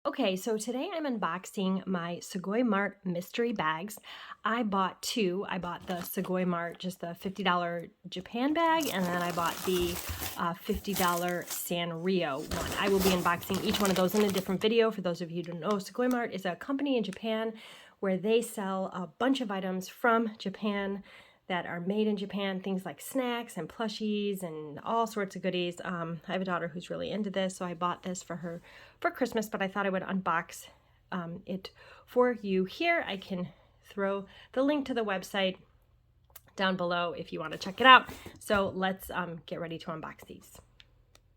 Okay, so today I'm unboxing my Sugoi Mart mystery bags. I bought two. I bought the Sugoi Mart, just the $50 Japan bag, and then I bought the $50 Sanrio one. I will be unboxing each one of those in a different video. For those of you who don't know, Sugoi Mart is a company in Japan where they sell a bunch of items from Japan that are made in Japan, things like snacks and plushies and all sorts of goodies. I have a daughter who's really into this, so I bought this for her for Christmas, but I thought I would unbox it for you here. I can throw the link to the website down below if you want to check it out. So let's get ready to unbox these.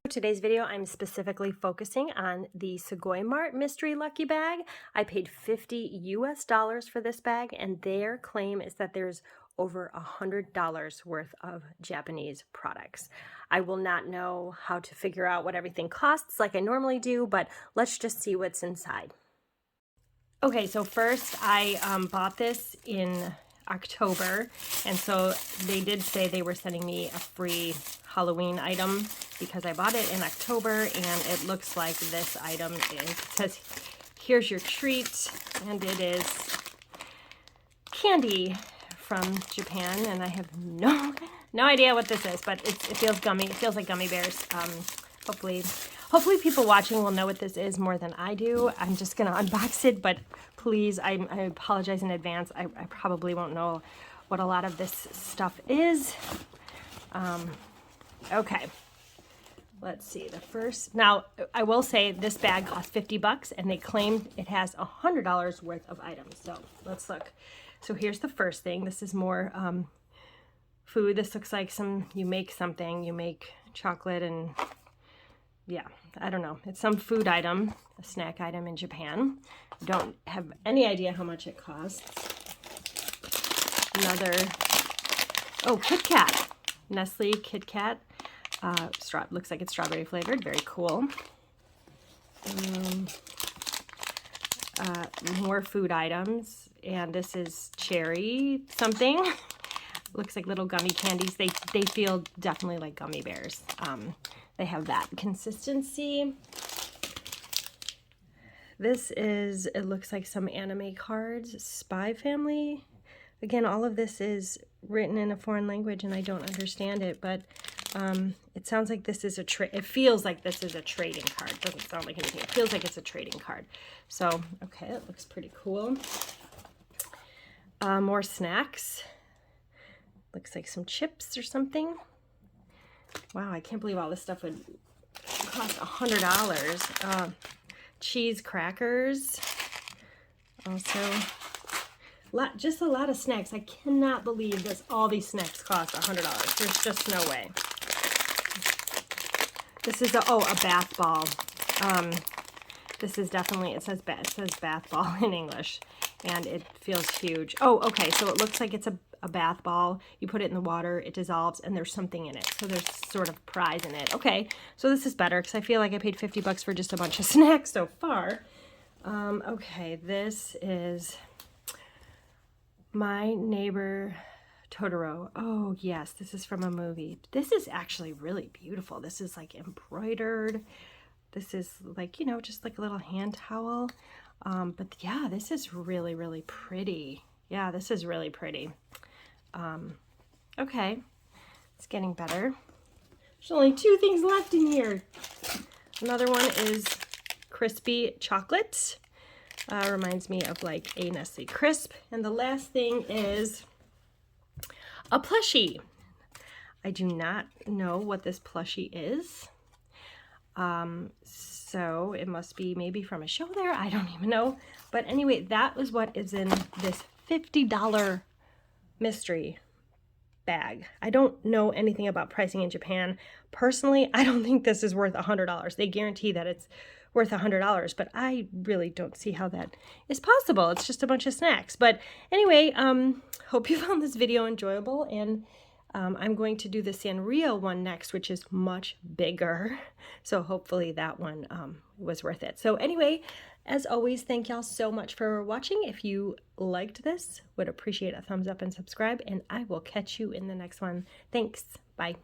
For today's video, I'm specifically focusing on the Sugoi Mart Mystery Lucky Bag. I paid $50 US for this bag, and their claim is that there's over $100 worth of Japanese products. I will not know how to figure out what everything costs like I normally do, but let's just see what's inside. Okay, so first I bought this in October, and so they did say they were sending me a free Halloween item because I bought it in October, and it looks like this item is, it says, here's your treat, and it is candy from Japan, and I have no idea what this is, but it feels gummy. It feels like gummy bears. Hopefully people watching will know what this is more than I do. I'm just gonna unbox it, but please, I apologize in advance. I probably won't know what a lot of this stuff is. Okay, let's see. The first, now I will say this bag cost 50 bucks, and they claim it has $100 worth of items. So let's look. So here's the first thing. This is more food. This looks like you make chocolate and yeah, I don't know. It's some food item, a snack item in Japan. I don't have any idea how much it costs. Another, oh, Kit Kat. Nestle Kit Kat. Looks like it's strawberry flavored. Very cool. More food items, and this is cherry something. Looks like little gummy candies. They feel definitely like gummy bears. They have that consistency. This is, it looks like some anime cards. Spy Family. Again, all of this is written in a foreign language and I don't understand it, but it sounds like this is it feels like this is a trading card. It doesn't sound like anything. It feels like it's a trading card. So, okay, it looks pretty cool. More snacks. Looks like some chips or something. Wow, I can't believe all this stuff would cost $100. Cheese crackers. Also, just a lot of snacks. I cannot believe this. All these snacks cost $100. There's just no way. This is a bath ball. This is definitely, it says bath ball in English, and it feels huge. Oh, okay, so it looks like it's a bath ball. You put it in the water, it dissolves, and there's something in it. So there's sort of prize in it. Okay, so this is better because I feel like I paid 50 bucks for just a bunch of snacks so far. Okay, this is My Neighbor Totoro. Oh yes, this is from a movie. This is actually really beautiful. This is like embroidered. This is like, you know, just like a little hand towel. But yeah, this is really, really pretty. Yeah, this is really pretty. Okay, it's getting better. There's only two things left in here. Another one is crispy chocolate. Reminds me of like a Nestle Crisp. And the last thing is a plushie. I do not know what this plushie is. So it must be maybe from a show there. I don't even know. But anyway, that was what is in this $50 mystery bag. I don't know anything about pricing in Japan. Personally, I don't think this is worth $100. They guarantee that it's worth $100, but I really don't see how that is possible. It's just a bunch of snacks. But anyway, hope you found this video enjoyable, and I'm going to do the Sanrio one next, which is much bigger. So hopefully that one was worth it. So anyway, as always, thank y'all so much for watching. If you liked this, would appreciate a thumbs up and subscribe, and I will catch you in the next one. Thanks. Bye.